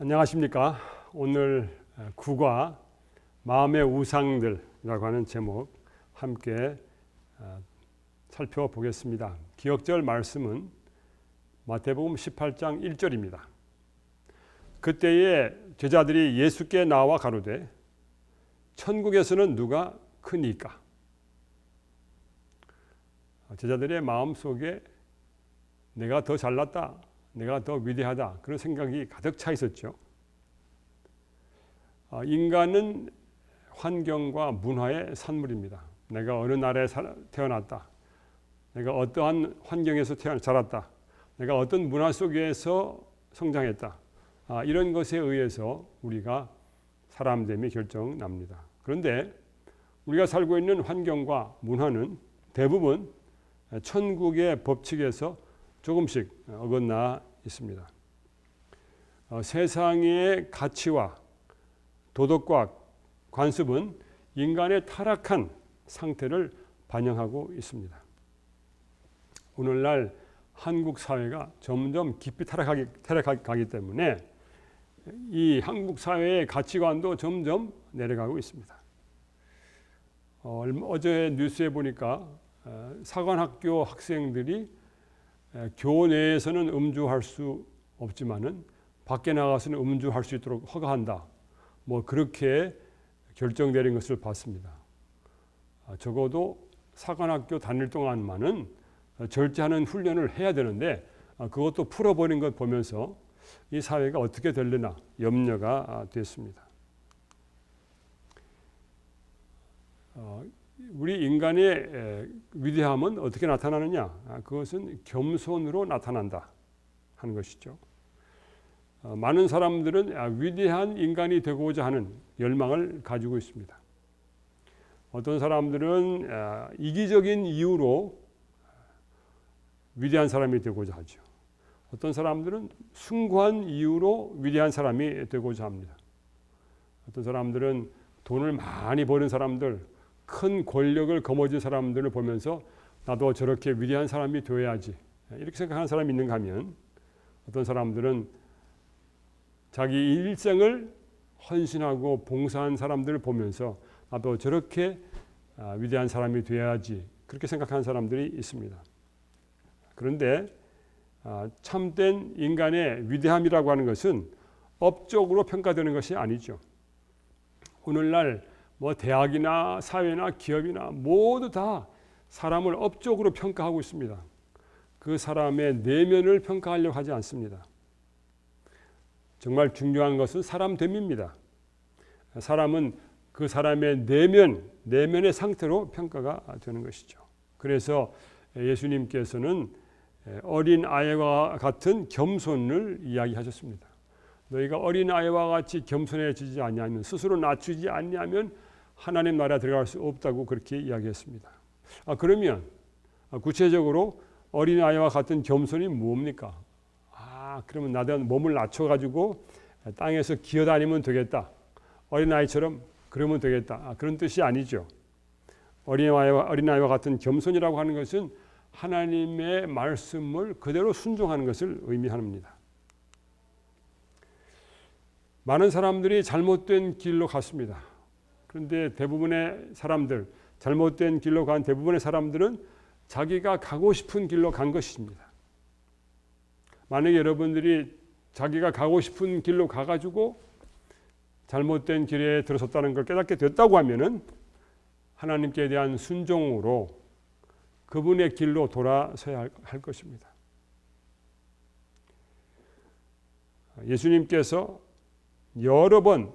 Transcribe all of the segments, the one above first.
안녕하십니까. 오늘 구과 마음의 우상들이라고 하는 제목 함께 살펴보겠습니다. 기억절 말씀은 마태복음 18장 1절입니다. 그때에 제자들이 예수께 나와 가로되 천국에서는 누가 크니까? 제자들의 마음속에 내가 더 잘났다, 내가 더 위대하다, 그런 생각이 가득 차 있었죠. 인간은 환경과 문화의 산물입니다. 내가 어느 나라에 태어났다, 내가 어떠한 환경에서 자랐다, 내가 어떤 문화 속에서 성장했다, 이런 것에 의해서 우리가 사람됨이 결정납니다. 그런데 우리가 살고 있는 환경과 문화는 대부분 천국의 법칙에서 조금씩 어긋나 있습니다. 세상의 가치와 도덕과 관습은 인간의 타락한 상태를 반영하고 있습니다. 오늘날 한국 사회가 점점 깊이 타락하기 때문에 이 한국 사회의 가치관도 점점 내려가고 있습니다. 어제 뉴스에 보니까 사관학교 학생들이 교내에서는 음주할 수 없지만은 밖에 나가서는 음주할 수 있도록 허가한다, 그렇게 결정되는 것을 봤습니다. 적어도 사관학교 다닐 동안만은 절제하는 훈련을 해야 되는데 그것도 풀어버린 것 보면서 이 사회가 어떻게 될려나 염려가 됐습니다. 우리 인간의 위대함은 어떻게 나타나느냐? 그것은 겸손으로 나타난다 하는 것이죠. 많은 사람들은 위대한 인간이 되고자 하는 열망을 가지고 있습니다. 어떤 사람들은 이기적인 이유로 위대한 사람이 되고자 하죠. 어떤 사람들은 숭고한 이유로 위대한 사람이 되고자 합니다. 어떤 사람들은 돈을 많이 버는 사람들, 큰 권력을 거머쥔 사람들을 보면서 나도 저렇게 위대한 사람이 되어야지, 이렇게 생각하는 사람이 있는가 하면, 어떤 사람들은 자기 일생을 헌신하고 봉사한 사람들을 보면서 나도 저렇게 위대한 사람이 되어야지, 그렇게 생각하는 사람들이 있습니다. 그런데 참된 인간의 위대함이라고 하는 것은 업적으로 평가되는 것이 아니죠. 오늘날 대학이나 사회나 기업이나 모두 다 사람을 업적으로 평가하고 있습니다. 그 사람의 내면을 평가하려고 하지 않습니다. 정말 중요한 것은 사람됨입니다. 사람은 그 사람의 내면의 상태로 평가가 되는 것이죠. 그래서 예수님께서는 어린 아이와 같은 겸손을 이야기하셨습니다. 너희가 어린 아이와 같이 겸손해지지 않냐면, 스스로 낮추지 않냐면 하나님 나라에 들어갈 수 없다고 그렇게 이야기했습니다. 그러면 구체적으로 어린 아이와 같은 겸손이 뭡니까? 그러면 나도 몸을 낮춰가지고 땅에서 기어다니면 되겠다, 어린 아이처럼 그러면 되겠다, 그런 뜻이 아니죠. 어린 아이와 같은 겸손이라고 하는 것은 하나님의 말씀을 그대로 순종하는 것을 의미합니다. 많은 사람들이 잘못된 길로 갔습니다. 그런데 대부분의 사람들, 잘못된 길로 간 대부분의 사람들은 자기가 가고 싶은 길로 간 것입니다. 만약에 여러분들이 자기가 가고 싶은 길로 가가지고 잘못된 길에 들어섰다는 걸 깨닫게 됐다고 하면은 하나님께 대한 순종으로 그분의 길로 돌아서야 할 것입니다. 예수님께서 여러 번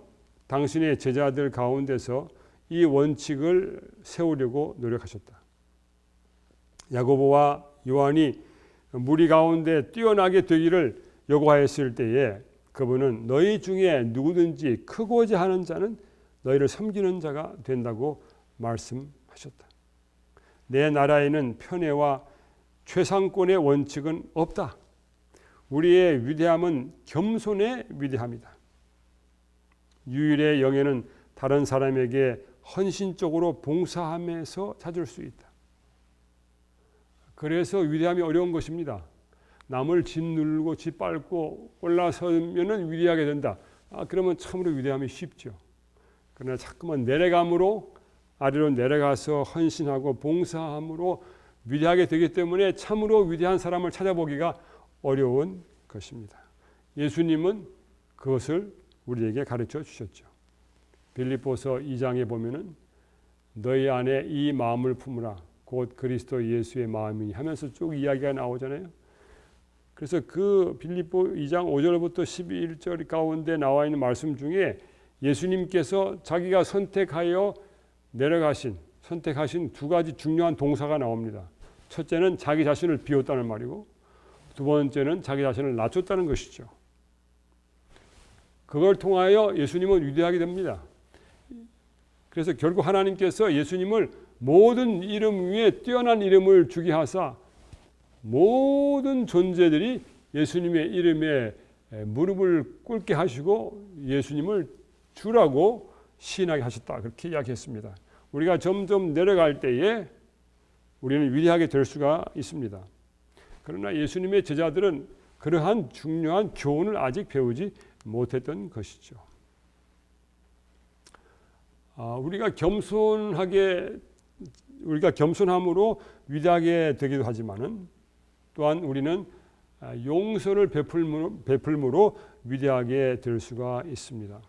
당신의 제자들 가운데서 이 원칙을 세우려고 노력하셨다. 야고보와 요한이 무리 가운데 뛰어나게 되기를 요구하였을 때에 그분은 너희 중에 누구든지 크고자 하는 자는 너희를 섬기는 자가 된다고 말씀하셨다. 내 나라에는 편애와 최상권의 원칙은 없다. 우리의 위대함은 겸손의 위대함이다. 유일의 영예는 다른 사람에게 헌신적으로 봉사함에서 찾을 수 있다. 그래서 위대함이 어려운 것입니다. 남을 짓누르고 짓밟고 올라서면은 위대하게 된다. 그러면 참으로 위대함이 쉽죠. 그러나 자꾸만 내려감으로 아래로 내려가서 헌신하고 봉사함으로 위대하게 되기 때문에 참으로 위대한 사람을 찾아보기가 어려운 것입니다. 예수님은 그것을 우리에게 가르쳐 주셨죠. 빌립보서 2장에 보면은 너희 안에 이 마음을 품으라 곧 그리스도 예수의 마음이니 하면서 쭉 이야기가 나오잖아요. 그래서 그 빌립보 2장 5절부터 11절 가운데 나와 있는 말씀 중에 예수님께서 자기가 선택하신 두 가지 중요한 동사가 나옵니다. 첫째는 자기 자신을 비웠다는 말이고 두 번째는 자기 자신을 낮췄다는 것이죠. 그걸 통하여 예수님은 위대하게 됩니다. 그래서 결국 하나님께서 예수님을 모든 이름 위에 뛰어난 이름을 주게 하사 모든 존재들이 예수님의 이름에 무릎을 꿇게 하시고 예수님을 주라고 시인하게 하셨다. 그렇게 이야기했습니다. 우리가 점점 내려갈 때에 우리는 위대하게 될 수가 있습니다. 그러나 예수님의 제자들은 그러한 중요한 교훈을 아직 배우지 못했던 것이죠. 우리가 겸손함으로 위대하게 되기도 하지만은 또한 우리는 용서를 베풀므로 위대하게 될 수가 있습니다.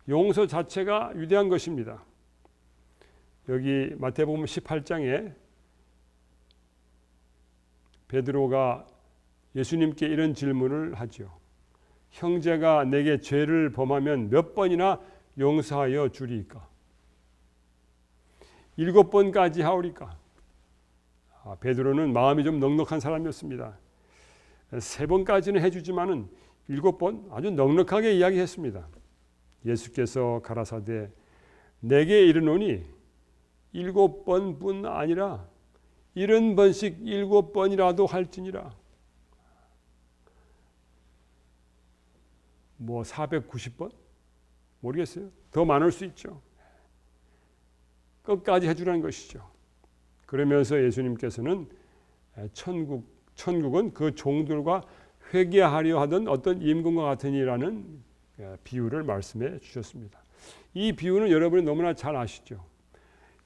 용서 자체가 위대한 것입니다. 여기 마태복음 18장에 베드로가 예수님께 이런 질문을 하죠. 형제가 내게 죄를 범하면 몇 번이나 용서하여 주리이까? 7번까지 하오리까? 베드로는 마음이 좀 넉넉한 사람이었습니다. 3번까지는 해주지만은 7번 아주 넉넉하게 이야기했습니다. 예수께서 가라사대 내게 이르노니 7번뿐 아니라 70번씩 7번이라도 할지니라. 490번? 모르겠어요. 더 많을 수 있죠. 끝까지 해주라는 것이죠. 그러면서 예수님께서는 천국은 그 종들과 회개하려 하던 어떤 임금과 같으니라는 비유를 말씀해 주셨습니다. 이 비유는 여러분이 너무나 잘 아시죠.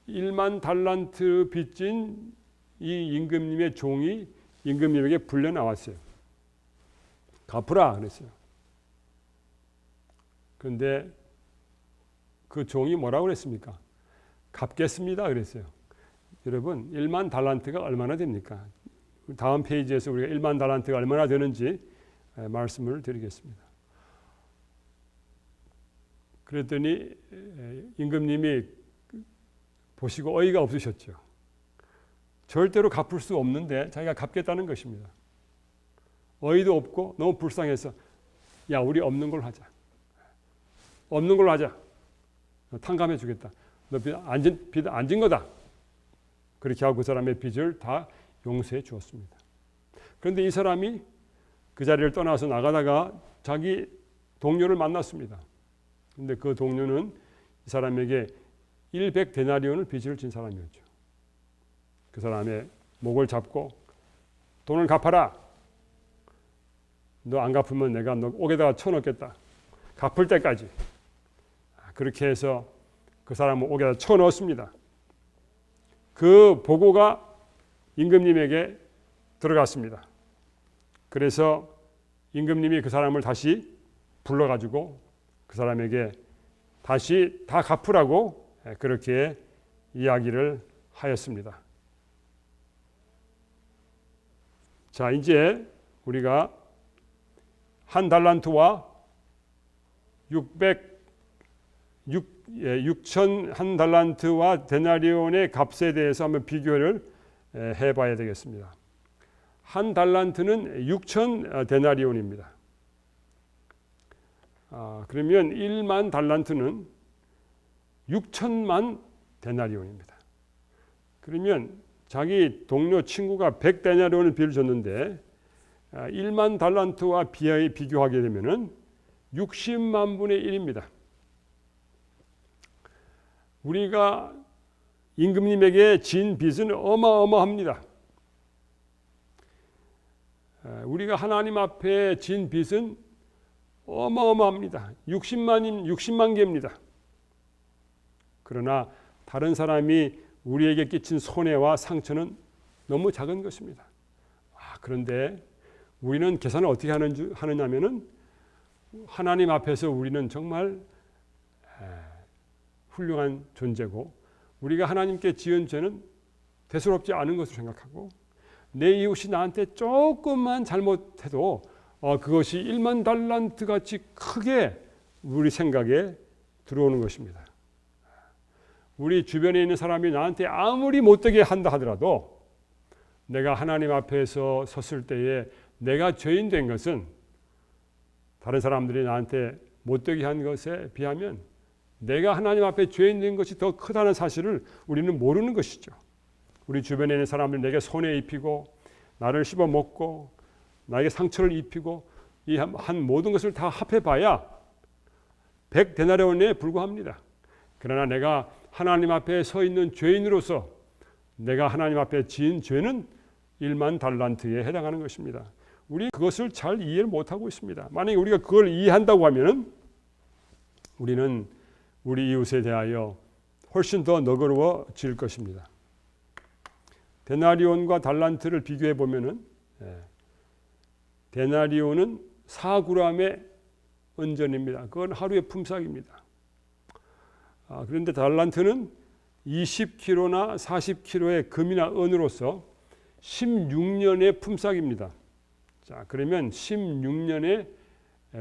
1만 달란트 빚진 이 임금님의 종이 임금님에게 불려 나왔어요. 갚으라 그랬어요. 그런데 그 종이 뭐라고 그랬습니까? 갚겠습니다 그랬어요. 여러분 1만 달란트가 얼마나 됩니까? 다음 페이지에서 우리가 1만 달란트가 얼마나 되는지 말씀을 드리겠습니다. 그랬더니 임금님이 보시고 어이가 없으셨죠. 절대로 갚을 수 없는데 자기가 갚겠다는 것입니다. 어이도 없고 너무 불쌍해서 야 우리 없는 걸로 하자. 없는 걸로 하자. 탕감해 주겠다. 너 빚 안 진 거다. 그렇게 하고 그 사람의 빚을 다 용서해 주었습니다. 그런데 이 사람이 그 자리를 떠나서 나가다가 자기 동료를 만났습니다. 그런데 그 동료는 이 사람에게 100데나리온을 빚을 진 사람이었죠. 그 사람의 목을 잡고 돈을 갚아라. 너 안 갚으면 내가 너 옥에다가 쳐넣겠다. 갚을 때까지. 그렇게 해서 그 사람을 옥에다 쳐넣었습니다. 그 보고가 임금님에게 들어갔습니다. 그래서 임금님이 그 사람을 다시 불러가지고 그 사람에게 다시 다 갚으라고 그렇게 이야기를 하였습니다. 자, 이제 우리가 한 달란트와 6천 한 달란트와 데나리온의 값에 대해서 한번 비교를 해봐야 되겠습니다. 한 달란트는 6천 데나리온입니다. 그러면 1만 달란트는 6천만 데나리온입니다. 그러면 자기 동료 친구가 100데나리온을 빚을 줬는데 1만 달란트와 비교하게 되면 60만 분의 1입니다. 우리가 임금님에게 진 빚은 어마어마합니다. 우리가 하나님 앞에 진 빚은 어마어마합니다. 60만 개입니다. 그러나 다른 사람이 우리에게 끼친 손해와 상처는 너무 작은 것입니다. 그런데 우리는 계산을 어떻게 하느냐면은 하나님 앞에서 우리는 정말 훌륭한 존재고 우리가 하나님께 지은 죄는 대수롭지 않은 것으로 생각하고 내 이웃이 나한테 조금만 잘못해도 그것이 1만 달란트 같이 크게 우리 생각에 들어오는 것입니다. 우리 주변에 있는 사람이 나한테 아무리 못되게 한다 하더라도 내가 하나님 앞에서 섰을 때에 내가 죄인 된 것은 다른 사람들이 나한테 못되게 한 것에 비하면 내가 하나님 앞에 죄인 된 것이 더 크다는 사실을 우리는 모르는 것이죠. 우리 주변에 있는 사람들이 내게 손해 입히고 나를 씹어먹고 나에게 상처를 입히고 이 한 모든 것을 다 합해봐야 100데나리온에 불과합니다. 그러나 내가 하나님 앞에 서 있는 죄인으로서 내가 하나님 앞에 지은 죄는 1만 달란트에 해당하는 것입니다. 우리 그것을 잘 이해를 못하고 있습니다. 만약에 우리가 그걸 이해한다고 하면 우리는 우리 이웃에 대하여 훨씬 더 너그러워질 것입니다. 데나리온과 달란트를 비교해 보면은 데나리온은 4g의 은전입니다. 그건 하루의 품삯입니다. 그런데 달란트는 20kg나 40kg의 금이나 은으로서 16년의 품삯입니다. 자, 그러면 16년의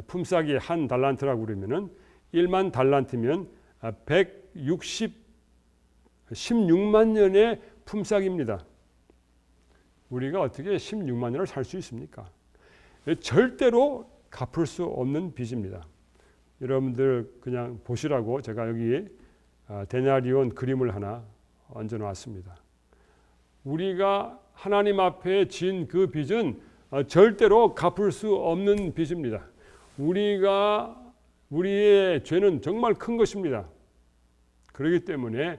품삯이 한 달란트라고 그러면은 1만 달란트면 16만 년의 품삯입니다. 우리가 어떻게 16만 년을 살 수 있습니까? 절대로 갚을 수 없는 빚입니다. 여러분들 그냥 보시라고 제가 여기 데나리온 그림을 하나 얹어 놨습니다. 우리가 하나님 앞에 진 그 빚은 절대로 갚을 수 없는 빚입니다. 우리의 죄는 정말 큰 것입니다. 그렇기 때문에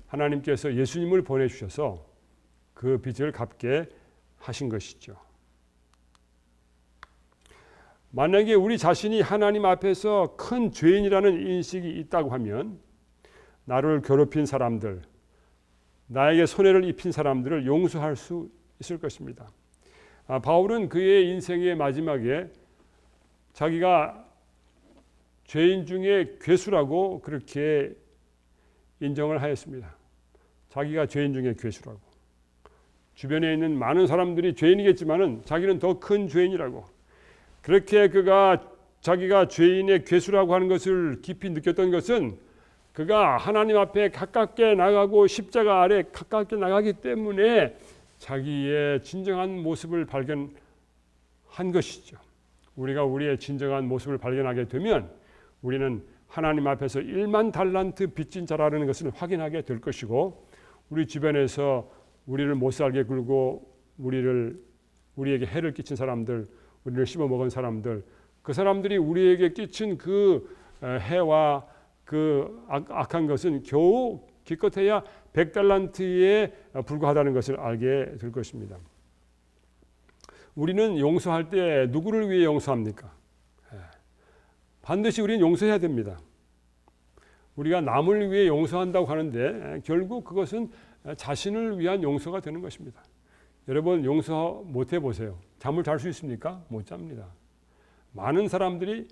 하나님께서 예수님을 보내주셔서 그 빚을 갚게 하신 것이죠. 만약에 우리 자신이 하나님 앞에서 큰 죄인이라는 인식이 있다고 하면 나를 괴롭힌 사람들, 나에게 손해를 입힌 사람들을 용서할 수 있을 것입니다. 바울은 그의 인생의 마지막에 자기가 죄인 중에 괴수라고 그렇게 인정을 하였습니다. 자기가 죄인 중에 괴수라고. 주변에 있는 많은 사람들이 죄인이겠지만은 자기는 더 큰 죄인이라고. 그렇게 자기가 죄인의 괴수라고 하는 것을 깊이 느꼈던 것은 그가 하나님 앞에 가깝게 나가고 십자가 아래 가깝게 나가기 때문에 자기의 진정한 모습을 발견한 것이죠. 우리가 우리의 진정한 모습을 발견하게 되면 우리는 하나님 앞에서 1만 달란트 빚진 자라는 것을 확인하게 될 것이고 우리 주변에서 우리를 못살게 굴고 우리에게 해를 끼친 사람들, 우리를 씹어먹은 사람들, 그 사람들이 우리에게 끼친 그 해와 그 악한 것은 겨우 기껏해야 100달란트에 불과하다는 것을 알게 될 것입니다. 우리는 용서할 때 누구를 위해 용서합니까? 반드시 우리는 용서해야 됩니다. 우리가 남을 위해 용서한다고 하는데 결국 그것은 자신을 위한 용서가 되는 것입니다. 여러분 용서 못 해보세요. 잠을 잘 수 있습니까? 못 잡니다. 많은 사람들이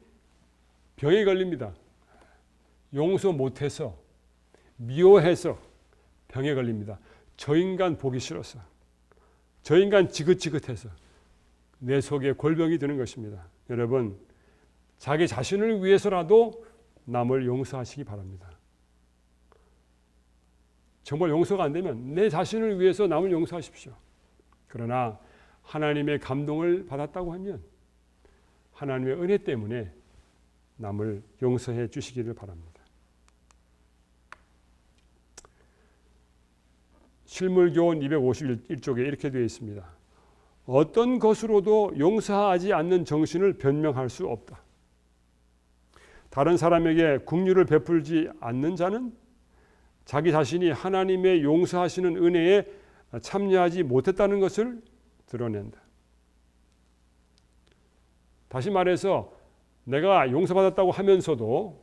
병에 걸립니다. 용서 못해서 미워해서 병에 걸립니다. 저 인간 보기 싫어서, 저 인간 지긋지긋해서 내 속에 골병이 드는 것입니다. 여러분 자기 자신을 위해서라도 남을 용서하시기 바랍니다. 정말 용서가 안 되면 내 자신을 위해서 남을 용서하십시오. 그러나 하나님의 감동을 받았다고 하면 하나님의 은혜 때문에 남을 용서해 주시기를 바랍니다. 실물교훈 251쪽에 이렇게 되어 있습니다. 어떤 것으로도 용서하지 않는 정신을 변명할 수 없다. 다른 사람에게 긍휼을 베풀지 않는 자는 자기 자신이 하나님의 용서하시는 은혜에 참여하지 못했다는 것을 드러낸다. 다시 말해서 내가 용서받았다고 하면서도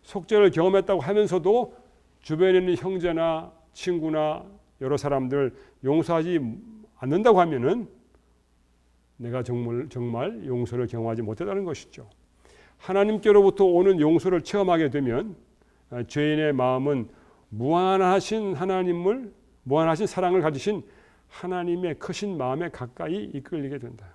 속죄를 경험했다고 하면서도 주변에 있는 형제나 친구나 여러 사람들 용서하지 않는다고 하면은 내가 정말 용서를 경험하지 못했다는 것이죠. 하나님께로부터 오는 용서를 체험하게 되면 죄인의 마음은 무한하신 사랑을 가지신 하나님의 크신 마음에 가까이 이끌리게 된다.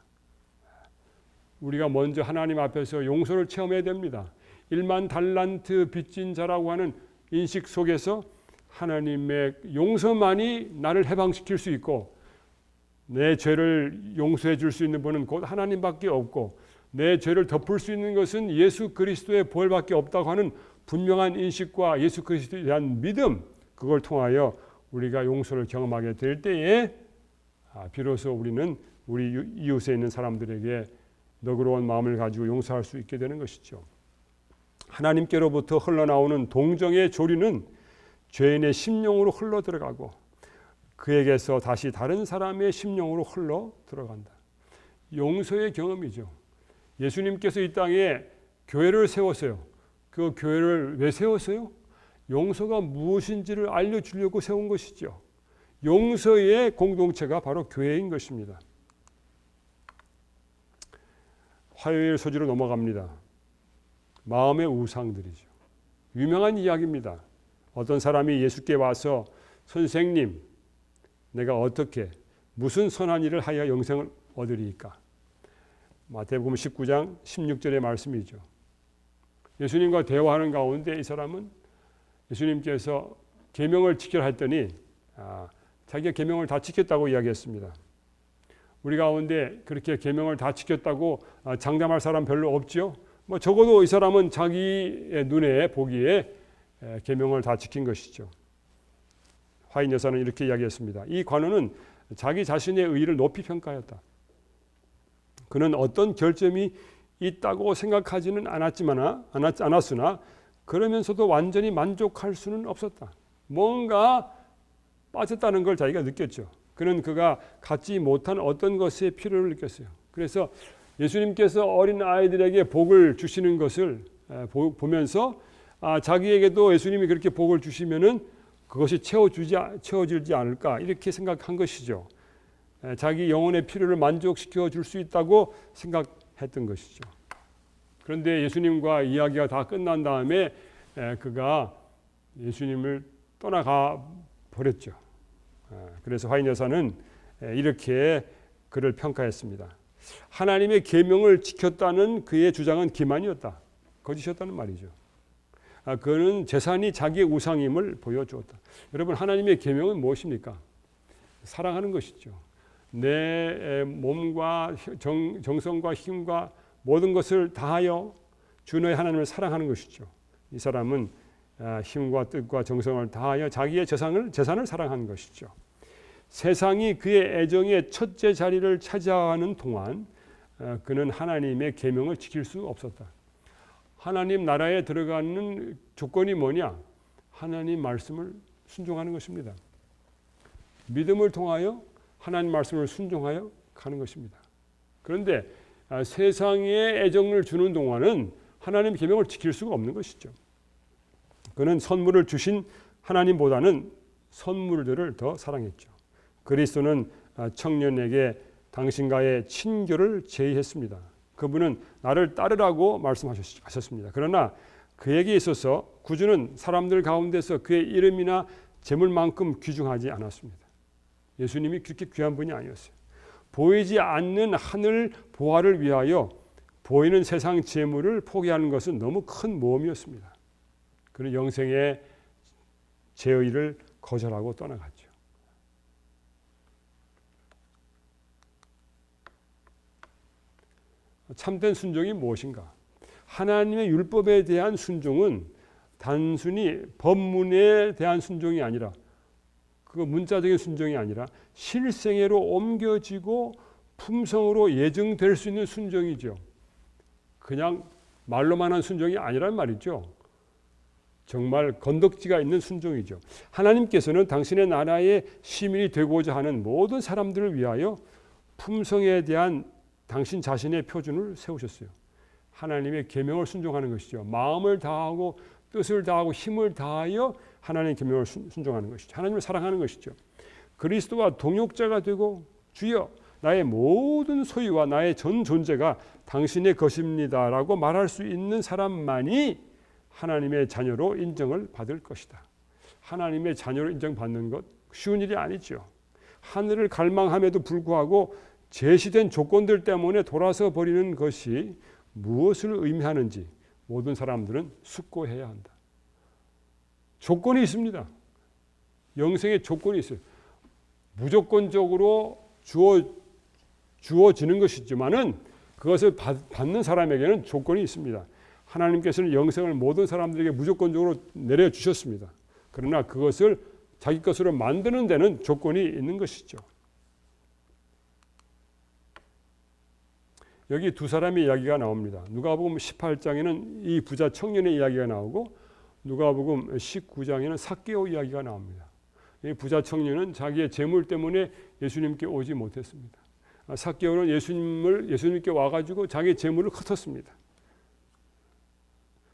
우리가 먼저 하나님 앞에서 용서를 체험해야 됩니다. 1만 달란트 빚진 자라고 하는 인식 속에서 하나님의 용서만이 나를 해방시킬 수 있고, 내 죄를 용서해 줄 수 있는 분은 곧 하나님밖에 없고, 내 죄를 덮을 수 있는 것은 예수 그리스도의 보혈밖에 없다고 하는 분명한 인식과 예수 그리스도에 대한 믿음, 그걸 통하여 우리가 용서를 경험하게 될 때에 비로소 우리는 우리 이웃에 있는 사람들에게 너그러운 마음을 가지고 용서할 수 있게 되는 것이죠. 하나님께로부터 흘러나오는 동정의 조류는 죄인의 심령으로 흘러 들어가고 그에게서 다시 다른 사람의 심령으로 흘러 들어간다. 용서의 경험이죠. 예수님께서 이 땅에 교회를 세웠어요. 그 교회를 왜 세웠어요? 용서가 무엇인지를 알려주려고 세운 것이죠. 용서의 공동체가 바로 교회인 것입니다. 화요일 소지로 넘어갑니다. 마음의 우상들이죠. 유명한 이야기입니다. 어떤 사람이 예수께 와서 선생님, 내가 어떻게 무슨 선한 일을 하여 영생을 얻으리이까? 마태복음 19장 16절의 말씀이죠. 예수님과 대화하는 가운데 이 사람은 예수님께서 계명을 지키라 했더니 자기가 계명을 다 지켰다고 이야기했습니다. 우리 가운데 그렇게 계명을 다 지켰다고 장담할 사람 별로 없죠. 적어도 이 사람은 자기의 눈에 보기에 계명을 다 지킨 것이죠. 화인 여사는 이렇게 이야기했습니다. 이 관원은 자기 자신의 의의를 높이 평가했다. 그는 어떤 결점이 있다고 생각하지는 않았으나 그러면서도 완전히 만족할 수는 없었다. 뭔가 빠졌다는 걸 자기가 느꼈죠. 그는 그가 갖지 못한 어떤 것의 필요를 느꼈어요. 그래서 예수님께서 어린 아이들에게 복을 주시는 것을 보면서 자기에게도 예수님이 그렇게 복을 주시면은 그것이 채워지지 않을까 이렇게 생각한 것이죠. 자기 영혼의 필요를 만족시켜 줄 수 있다고 생각했던 것이죠. 그런데 예수님과 이야기가 다 끝난 다음에 그가 예수님을 떠나가 버렸죠. 그래서 화인 여사는 이렇게 그를 평가했습니다. 하나님의 계명을 지켰다는 그의 주장은 기만이었다. 거짓이었다는 말이죠. 그는 재산이 자기의 우상임을 보여주었다. 여러분, 하나님의 계명은 무엇입니까? 사랑하는 것이죠. 내 몸과 정성과 힘과 모든 것을 다하여 주 너의 하나님을 사랑하는 것이죠. 이 사람은 힘과 뜻과 정성을 다하여 자기의 재산을 사랑하는 것이죠. 세상이 그의 애정의 첫째 자리를 차지하는 동안 그는 하나님의 계명을 지킬 수 없었다. 하나님 나라에 들어가는 조건이 뭐냐? 하나님 말씀을 순종하는 것입니다. 믿음을 통하여 하나님 말씀을 순종하여 가는 것입니다. 그런데 세상에 애정을 주는 동안은 하나님 계명을 지킬 수가 없는 것이죠. 그는 선물을 주신 하나님보다는 선물들을 더 사랑했죠. 그리스도는 청년에게 당신과의 친교를 제의했습니다. 그분은 나를 따르라고 말씀하셨습니다. 그러나 그에게 있어서 구주는 사람들 가운데서 그의 이름이나 재물만큼 귀중하지 않았습니다. 예수님이 그렇게 귀한 분이 아니었어요. 보이지 않는 하늘 보화를 위하여 보이는 세상 재물을 포기하는 것은 너무 큰 모험이었습니다. 그는 영생의 제의를 거절하고 떠나갔죠. 참된 순종이 무엇인가? 하나님의 율법에 대한 순종은 단순히 법문에 대한 순종이 아니라 그 문자적인 순종이 아니라 실생애로 옮겨지고 품성으로 예증될 수 있는 순종이죠. 그냥 말로만 한 순종이 아니란 말이죠. 정말 건덕지가 있는 순종이죠. 하나님께서는 당신의 나라의 시민이 되고자 하는 모든 사람들을 위하여 품성에 대한 당신 자신의 표준을 세우셨어요. 하나님의 계명을 순종하는 것이죠. 마음을 다하고 뜻을 다하고 힘을 다하여 하나님의 계명을 순종하는 것이죠. 하나님을 사랑하는 것이죠. 그리스도와 동역자가 되고 주여 나의 모든 소유와 나의 전 존재가 당신의 것입니다라고 말할 수 있는 사람만이 하나님의 자녀로 인정을 받을 것이다. 하나님의 자녀로 인정받는 것 쉬운 일이 아니죠. 하늘을 갈망함에도 불구하고 제시된 조건들 때문에 돌아서 버리는 것이 무엇을 의미하는지 모든 사람들은 숙고해야 한다. 조건이 있습니다. 영생의 조건이 있어요. 무조건적으로 주어지는 것이지만은 그것을 받는 사람에게는 조건이 있습니다. 하나님께서는 영생을 모든 사람들에게 무조건적으로 내려주셨습니다. 그러나 그것을 자기 것으로 만드는 데는 조건이 있는 것이죠. 여기 두 사람의 이야기가 나옵니다. 누가복음 18장에는 이 부자 청년의 이야기가 나오고 누가복음 19장에는 삭개오 이야기가 나옵니다. 이 부자 청년은 자기의 재물 때문에 예수님께 오지 못했습니다. 삭개오는 예수님께 와가지고 자기의 재물을 흩었습니다.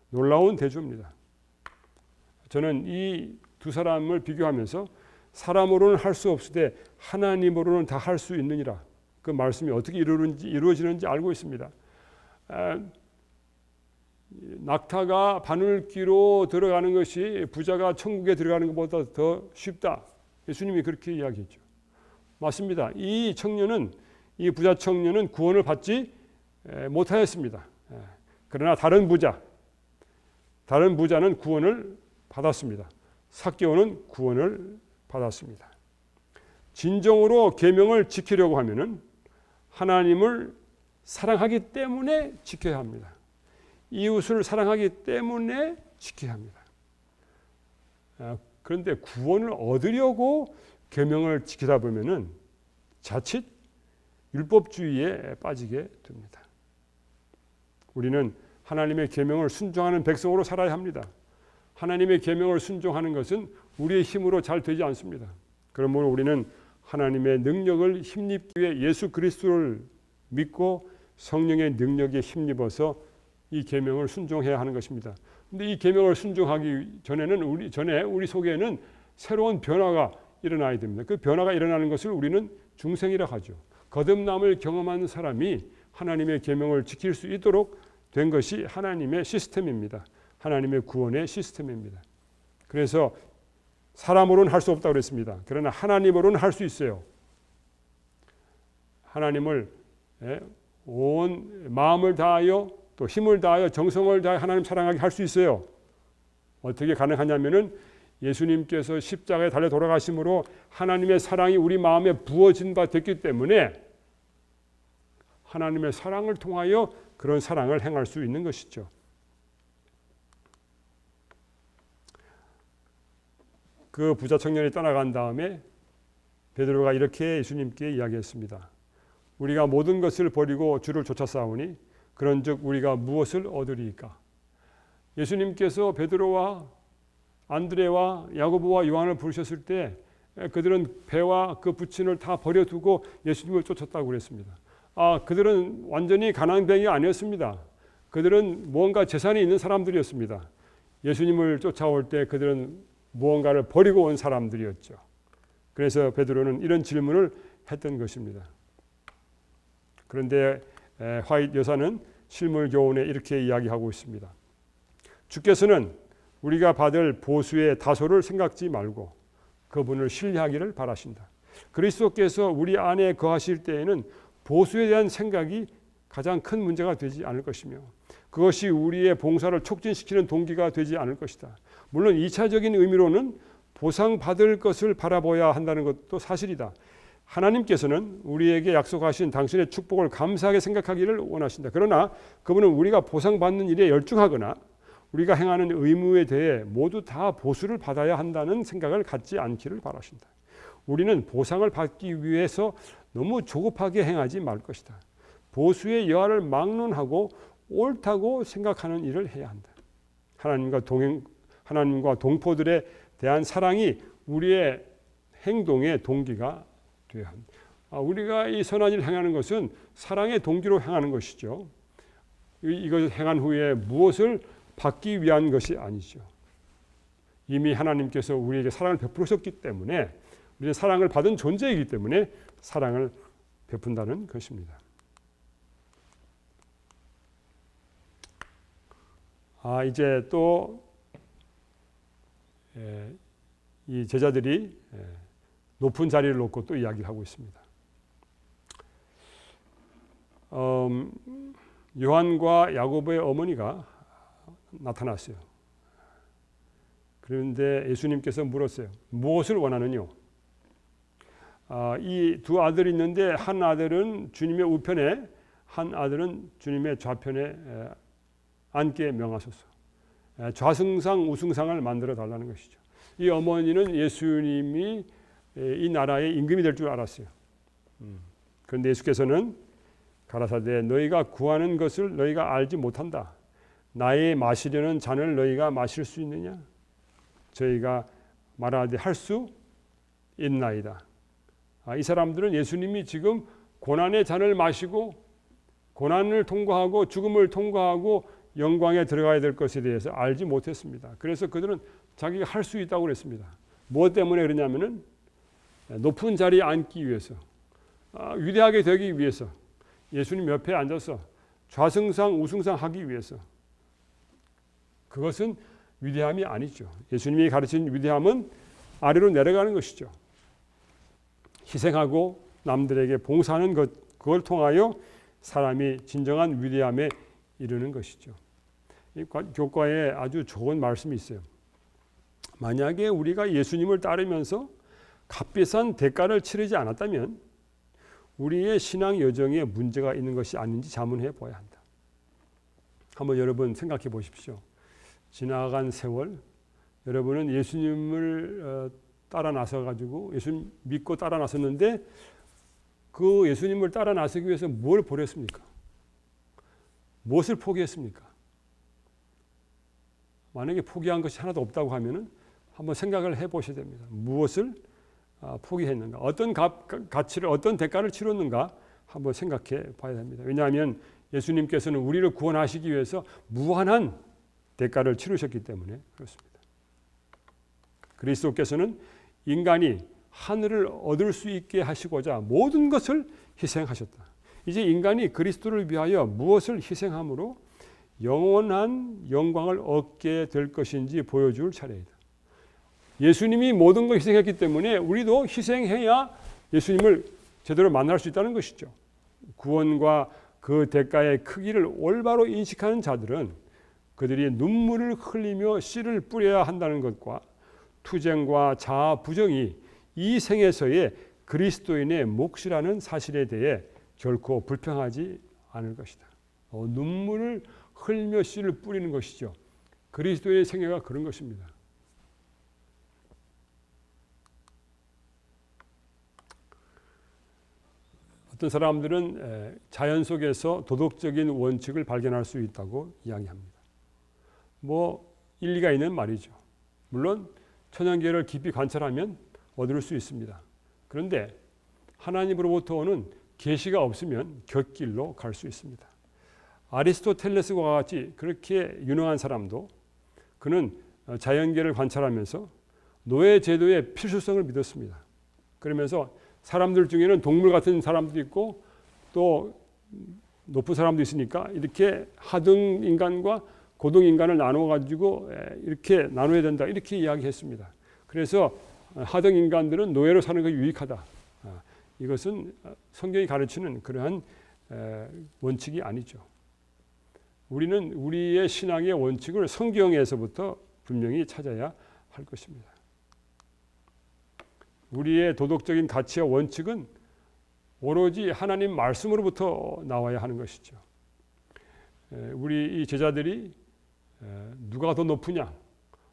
놀라운 대조입니다. 저는 이 두 사람을 비교하면서 사람으로는 할 수 없으되 하나님으로는 다 할 수 있느니라. 그 말씀이 어떻게 이루어지는지 알고 있습니다. 낙타가 바늘귀로 들어가는 것이 부자가 천국에 들어가는 것보다 더 쉽다. 예수님이 그렇게 이야기했죠. 맞습니다. 이 부자 청년은 구원을 받지 못하였습니다. 그러나 다른 부자는 구원을 받았습니다. 삭개오는 구원을 받았습니다. 진정으로 계명을 지키려고 하면은 하나님을 사랑하기 때문에 지켜야 합니다. 이웃을 사랑하기 때문에 지켜야 합니다. 그런데 구원을 얻으려고 계명을 지키다 보면은 자칫 율법주의에 빠지게 됩니다. 우리는 하나님의 계명을 순종하는 백성으로 살아야 합니다. 하나님의 계명을 순종하는 것은 우리의 힘으로 잘 되지 않습니다. 그러므로 우리는 하나님의 능력을 힘입기 위해 예수 그리스도를 믿고 성령의 능력에 힘입어서 이 계명을 순종해야 하는 것입니다. 그런데 이 계명을 순종하기 전에는 우리 속에는 새로운 변화가 일어나야 됩니다. 그 변화가 일어나는 것을 우리는 중생이라 하죠. 거듭남을 경험한 사람이 하나님의 계명을 지킬 수 있도록 된 것이 하나님의 시스템입니다. 하나님의 구원의 시스템입니다. 그래서 사람으로는 할 수 없다고 그랬습니다. 그러나 하나님으로는 할 수 있어요. 하나님을 온 마음을 다하여 또 힘을 다하여 정성을 다하여 하나님 사랑하게 할 수 있어요. 어떻게 가능하냐면은 예수님께서 십자가에 달려 돌아가심으로 하나님의 사랑이 우리 마음에 부어진 바 됐기 때문에 하나님의 사랑을 통하여 그런 사랑을 행할 수 있는 것이죠. 그 부자 청년이 떠나간 다음에 베드로가 이렇게 예수님께 이야기했습니다. 우리가 모든 것을 버리고 주를 쫓아싸우니 그런즉 우리가 무엇을 얻으리이까? 예수님께서 베드로와 안드레와 야고보와 요한을 부르셨을 때 그들은 배와 그 부친을 다 버려두고 예수님을 쫓았다고 그랬습니다. 그들은 완전히 가난뱅이 아니었습니다. 그들은 무언가 재산이 있는 사람들이었습니다. 예수님을 쫓아올 때 그들은 무언가를 버리고 온 사람들이었죠. 그래서 베드로는 이런 질문을 했던 것입니다. 그런데 화이트 여사는 실물교훈에 이렇게 이야기하고 있습니다. 주께서는 우리가 받을 보수의 다소를 생각지 말고 그분을 신뢰하기를 바라신다. 그리스도께서 우리 안에 거하실 때에는 보수에 대한 생각이 가장 큰 문제가 되지 않을 것이며 그것이 우리의 봉사를 촉진시키는 동기가 되지 않을 것이다. 물론 2차적인 의미로는 보상받을 것을 바라봐야 한다는 것도 사실이다. 하나님께서는 우리에게 약속하신 당신의 축복을 감사하게 생각하기를 원하신다. 그러나 그분은 우리가 보상받는 일에 열중하거나 우리가 행하는 의무에 대해 모두 다 보수를 받아야 한다는 생각을 갖지 않기를 바라신다. 우리는 보상을 받기 위해서 너무 조급하게 행하지 말 것이다. 보수의 여하를 막론하고 옳다고 생각하는 일을 해야 한다. 하나님과 동포들에 대한 사랑이 우리의 행동의 동기가 되어야 합니다. 우리가 이 선한 일을 행하는 것은 사랑의 동기로 행하는 것이죠. 이것을 행한 후에 무엇을 받기 위한 것이 아니죠. 이미 하나님께서 우리에게 사랑을 베푸셨기 때문에, 우리는 사랑을 받은 존재이기 때문에 사랑을 베푼다는 것입니다. 이제 또 이 제자들이 높은 자리를 놓고 또 이야기를 하고 있습니다. 요한과 야고보의 어머니가 나타났어요. 그런데 예수님께서 물었어요. 무엇을 원하느뇨? 이 두 아들이 있는데 한 아들은 주님의 우편에, 한 아들은 주님의 좌편에 앉게 명하소서. 좌승상 우승상을 만들어 달라는 것이죠. 이 어머니는 예수님이 이 나라의 임금이 될 줄 알았어요. 그런데 예수께서는 가라사대 너희가 구하는 것을 너희가 알지 못한다. 나의 마시려는 잔을 너희가 마실 수 있느냐? 저희가 말하되 할 수 있나이다. 이 사람들은 예수님이 지금 고난의 잔을 마시고 고난을 통과하고 죽음을 통과하고 영광에 들어가야 될 것에 대해서 알지 못했습니다. 그래서 그들은 자기가 할 수 있다고 그랬습니다. 무엇 때문에 그러냐면은 높은 자리에 앉기 위해서, 위대하게 되기 위해서, 예수님 옆에 앉아서 좌승상 우승상 하기 위해서. 그것은 위대함이 아니죠. 예수님이 가르친 위대함은 아래로 내려가는 것이죠. 희생하고 남들에게 봉사하는 것, 그걸 통하여 사람이 진정한 위대함에 이르는 것이죠. 이 교과에 아주 좋은 말씀이 있어요. 만약에 우리가 예수님을 따르면서 값비싼 대가를 치르지 않았다면 우리의 신앙 여정에 문제가 있는 것이 아닌지 자문해 보아야 한다. 한번 여러분 생각해 보십시오. 지나간 세월, 여러분은 예수님을 따라 나서 가지고 예수님 믿고 따라 나섰는데 그 예수님을 따라 나서기 위해서 뭘 버렸습니까? 무엇을 포기했습니까? 만약에 포기한 것이 하나도 없다고 하면은 한번 생각을 해보셔야 됩니다. 무엇을 포기했는가? 어떤 가치를, 어떤 대가를 치렀는가? 한번 생각해 봐야 됩니다. 왜냐하면 예수님께서는 우리를 구원하시기 위해서 무한한 대가를 치르셨기 때문에 그렇습니다. 그리스도께서는 인간이 하늘을 얻을 수 있게 하시고자 모든 것을 희생하셨다. 이제 인간이 그리스도를 위하여 무엇을 희생함으로 영원한 영광을 얻게 될 것인지 보여줄 차례이다. 예수님이 모든 걸 희생했기 때문에 우리도 희생해야 예수님을 제대로 만날 수 있다는 것이죠. 구원과 그 대가의 크기를 올바로 인식하는 자들은 그들이 눈물을 흘리며 씨를 뿌려야 한다는 것과 투쟁과 자아 부정이 이 생에서의 그리스도인의 몫이라는 사실에 대해 결코 불평하지 않을 것이다. 눈물을 흘리며 씨를 뿌리는 것이죠. 그리스도의 생애가 그런 것입니다. 어떤 사람들은 자연 속에서 도덕적인 원칙을 발견할 수 있다고 이야기합니다. 일리가 있는 말이죠. 물론 천연계를 깊이 관찰하면 얻을 수 있습니다. 그런데 하나님으로부터 오는 계시가 없으면 곁길로 갈 수 있습니다. 아리스토텔레스와 같이 그렇게 유능한 사람도 그는 자연계를 관찰하면서 노예 제도의 필수성을 믿었습니다. 그러면서 사람들 중에는 동물 같은 사람도 있고 또 높은 사람도 있으니까 이렇게 하등 인간과 고등 인간을 나누어 가지고 이렇게 나눠야 된다 이렇게 이야기했습니다. 그래서 하등 인간들은 노예로 사는 것이 유익하다. 이것은 성경이 가르치는 그러한 원칙이 아니죠. 우리는 우리의 신앙의 원칙을 성경에서부터 분명히 찾아야 할 것입니다. 우리의 도덕적인 가치와 원칙은 오로지 하나님 말씀으로부터 나와야 하는 것이죠. 우리 이 제자들이 누가 더 높으냐,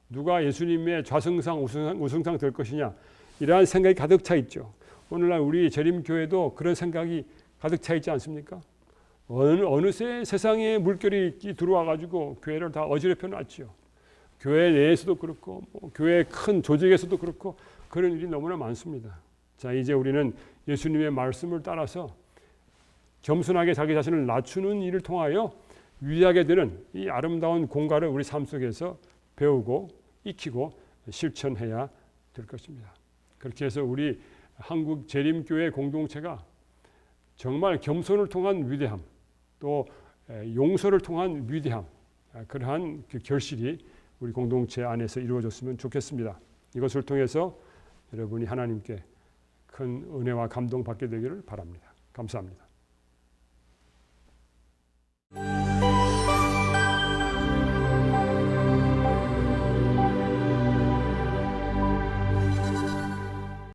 누가 예수님의 좌승상 우승상 될 것이냐 이러한 생각이 가득 차 있죠. 오늘날 우리 재림교회도 그런 생각이 가득 차 있지 않습니까? 어느새 세상에 물결이 들어와 가지고 교회를 다 어지럽혀 놨죠. 교회 내에서도 그렇고 교회 큰 조직에서도 그렇고 그런 일이 너무나 많습니다. 자, 이제 우리는 예수님의 말씀을 따라서 겸손하게 자기 자신을 낮추는 일을 통하여 위하게 되는 이 아름다운 공과를 우리 삶 속에서 배우고 익히고 실천해야 될 것입니다. 그렇게 해서 우리 한국 재림교회 공동체가 정말 겸손을 통한 위대함, 또 용서를 통한 위대함, 그러한 그 결실이 우리 공동체 안에서 이루어졌으면 좋겠습니다. 이것을 통해서 여러분이 하나님께 큰 은혜와 감동 받게 되기를 바랍니다. 감사합니다.